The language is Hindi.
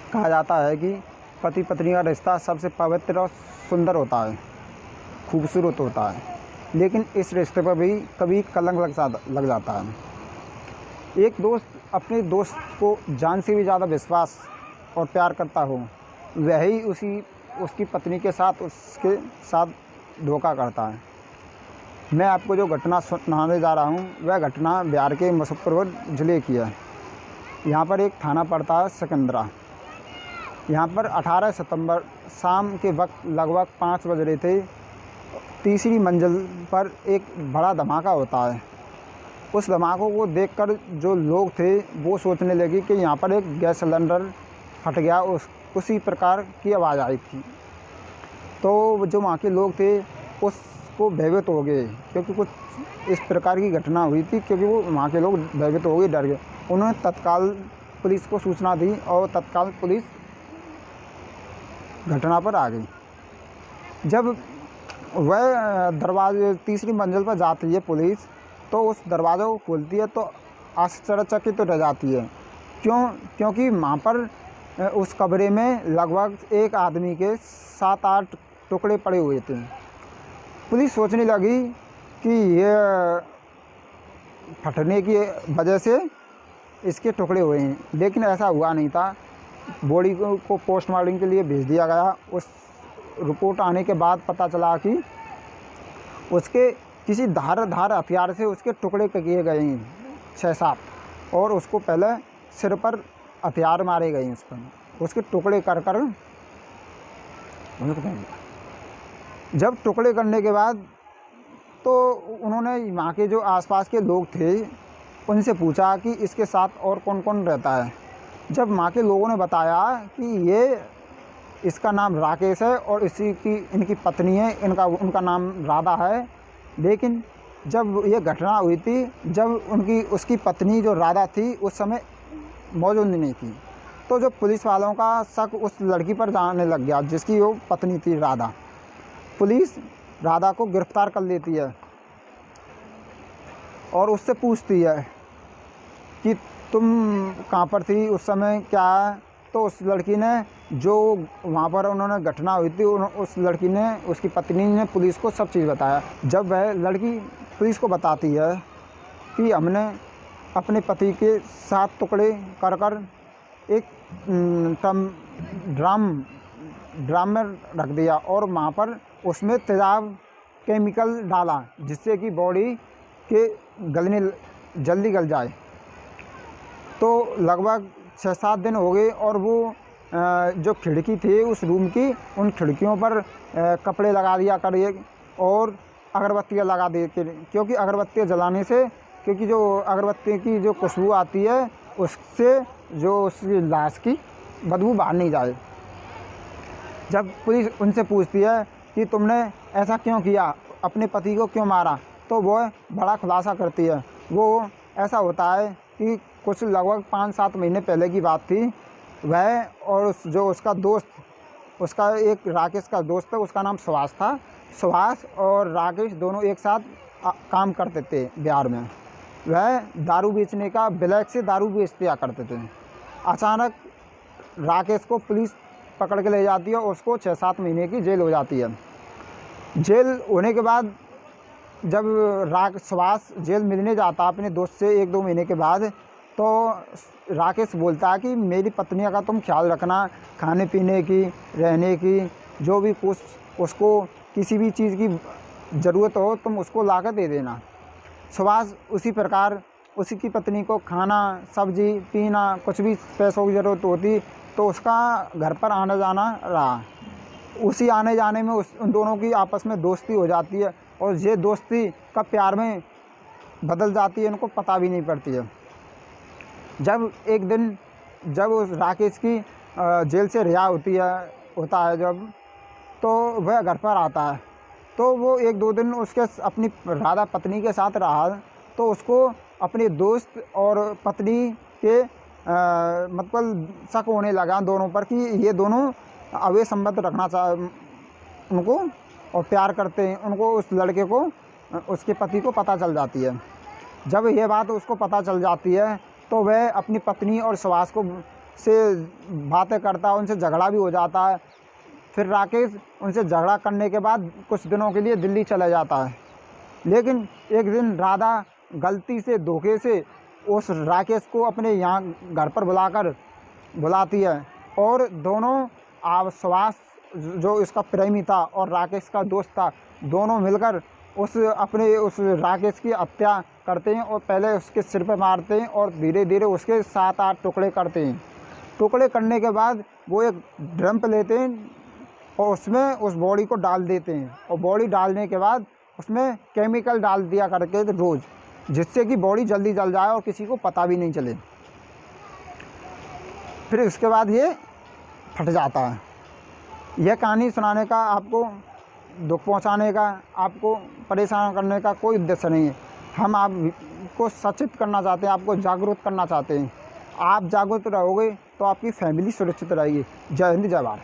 कहा जाता है कि पति पत्नी का रिश्ता सबसे पवित्र और सुंदर होता है, खूबसूरत होता है, लेकिन इस रिश्ते पर भी कभी कलंक लग जाता है। एक दोस्त अपने दोस्त को जान से भी ज़्यादा विश्वास और प्यार करता हो, वही उसकी पत्नी के साथ उसके साथ धोखा करता है। मैं आपको जो घटना सुनाने जा रहा हूँ वह घटना बिहार के मुजफ्फरपुर ज़िले की है। यहाँ पर एक थाना पड़ता है सिकंदरा। यहाँ पर 18 सितंबर शाम के वक्त लगभग 5 बज रहे थे। तीसरी मंजिल पर एक बड़ा धमाका होता है। उस धमाकों को देखकर जो लोग थे वो सोचने लगे कि यहाँ पर एक गैस सिलेंडर फट गया, उसी प्रकार की आवाज़ आई थी। तो जो वहाँ के लोग थे उसको भयभीत हो गए, क्योंकि कुछ इस प्रकार की घटना हुई थी, क्योंकि वो वहाँ के लोग भयभीत हो गए, डर गए। उन्होंने तत्काल पुलिस को सूचना दी और तत्काल पुलिस घटना पर आ गई। जब वह दरवाजे तीसरी मंजिल पर जाती है पुलिस, तो उस दरवाज़े को खोलती है तो आश्चर्यचकित तो रह जाती है। क्योंकि वहाँ पर उस कमरे में लगभग एक आदमी के 7-8 टुकड़े पड़े हुए थे। पुलिस सोचने लगी कि ये फटने की वजह से इसके टुकड़े हुए हैं, लेकिन ऐसा हुआ नहीं था। बॉडी को पोस्टमार्टम के लिए भेज दिया गया। उस रिपोर्ट आने के बाद पता चला कि उसके किसी धारदार हथियार से उसके टुकड़े किए गए हैं 6-7, और उसको पहले सिर पर हथियार मारे गए हैं उसके टुकड़े कर जब टुकड़े करने के बाद तो उन्होंने वहाँ के जो आसपास के लोग थे उनसे पूछा कि इसके साथ और कौन कौन रहता है। जब वहाँ के लोगों ने बताया कि इसका नाम राकेश है और इनकी पत्नी है, उनका नाम राधा है, लेकिन जब ये घटना हुई थी, जब उसकी पत्नी जो राधा थी उस समय मौजूद नहीं थी, तो जो पुलिस वालों का शक उस लड़की पर जाने लग गया जिसकी वो पत्नी थी राधा। पुलिस राधा को गिरफ्तार कर लेती है और उससे पूछती है कि तुम कहाँ पर थी उस समय, क्या है। तो उस लड़की ने, जो वहाँ पर उन्होंने घटना हुई थी, उस लड़की ने, उसकी पत्नी ने पुलिस को सब चीज़ बताया। जब वह लड़की पुलिस को बताती है कि हमने अपने पति के 7 टुकड़े कर एक ड्राम में रख दिया और वहाँ पर उसमें तेज़ाब केमिकल डाला जिससे कि बॉडी के जल्दी गल जाए। तो लगभग 6-7 दिन हो गए और वो जो खिड़की थी उस रूम की, उन खिड़कियों पर कपड़े लगा दिया करिए और अगरबत्तियाँ लगा दी, क्योंकि अगरबत्तियाँ जलाने से, क्योंकि जो अगरबत्ती की जो खुशबू आती है उससे जो उसकी लाश की बदबू बाहर नहीं जाए। जब पुलिस उनसे पूछती है कि तुमने ऐसा क्यों किया, अपने पति को क्यों मारा, तो वो बड़ा खुलासा करती है। वो ऐसा होता है कि कुछ लगभग 5-7 महीने पहले की बात थी। वह और जो उसका दोस्त, उसका एक राकेश का दोस्त है, उसका नाम सुभाष था। सुभाष और राकेश दोनों एक साथ काम करते थे बिहार में। वह दारू बेचने का, ब्लैक से दारू बेच दिया करते थे। अचानक राकेश को पुलिस पकड़ के ले जाती है और उसको 6-7 महीने की जेल हो जाती है। जेल होने के बाद जब सुभाष जेल मिलने जाता अपने दोस्त से 1-2 महीने के बाद, तो राकेश बोलता है कि मेरी पत्नी का तुम ख्याल रखना, खाने पीने की, रहने की, जो भी कुछ उसको किसी भी चीज़ की ज़रूरत हो तुम उसको ला कर दे देना। सुभाष उसी प्रकार उसकी पत्नी को खाना, सब्जी, पीना, कुछ भी पैसों की ज़रूरत होती तो उसका घर पर आना जाना रहा। उसी आने जाने में उन दोनों की आपस में दोस्ती हो जाती है और ये दोस्ती कब प्यार में बदल जाती है उनको पता भी नहीं पड़ती है। जब एक दिन जब उस राकेश की जेल से रिहा होता है जब, तो वह घर पर आता है। तो वो 1-2 दिन उसके अपनी राधा पत्नी के साथ रहा, तो उसको अपने दोस्त और पत्नी के मतलब शक होने लगा दोनों पर कि ये दोनों अवैध संबंध रखना उनको और प्यार करते हैं उनको। उस लड़के को, उसके पति को पता चल जाती है। जब यह बात उसको पता चल जाती है तो वह अपनी पत्नी और सुभाष को से बातें करता है, उनसे झगड़ा भी हो जाता है। फिर राकेश उनसे झगड़ा करने के बाद कुछ दिनों के लिए दिल्ली चला जाता है। लेकिन एक दिन राधा गलती से धोखे से उस राकेश को अपने यहाँ घर पर बुलाती है और दोनों सुभाष जो इसका प्रेमी था और राकेश का दोस्त था, दोनों मिलकर उस राकेश की हत्या करते हैं और पहले उसके सिर पे मारते हैं और धीरे धीरे उसके 7-8 टुकड़े करते हैं। टुकड़े करने के बाद वो एक ड्रम पे लेते हैं और उसमें उस बॉडी को डाल देते हैं और बॉडी डालने के बाद उसमें केमिकल डाल दिया करके रोज़, जिससे कि बॉडी जल्दी जल जाए और किसी को पता भी नहीं चले। फिर उसके बाद ये फट जाता है। यह कहानी सुनाने का, आपको दुख पहुंचाने का, आपको परेशान करने का कोई उद्देश्य नहीं है। हम आपको सचेत करना चाहते हैं, आपको जागरूक करना चाहते हैं। आप जागरूक रहोगे तो आपकी फैमिली सुरक्षित रहेगी। जय हिंद, जय भारत।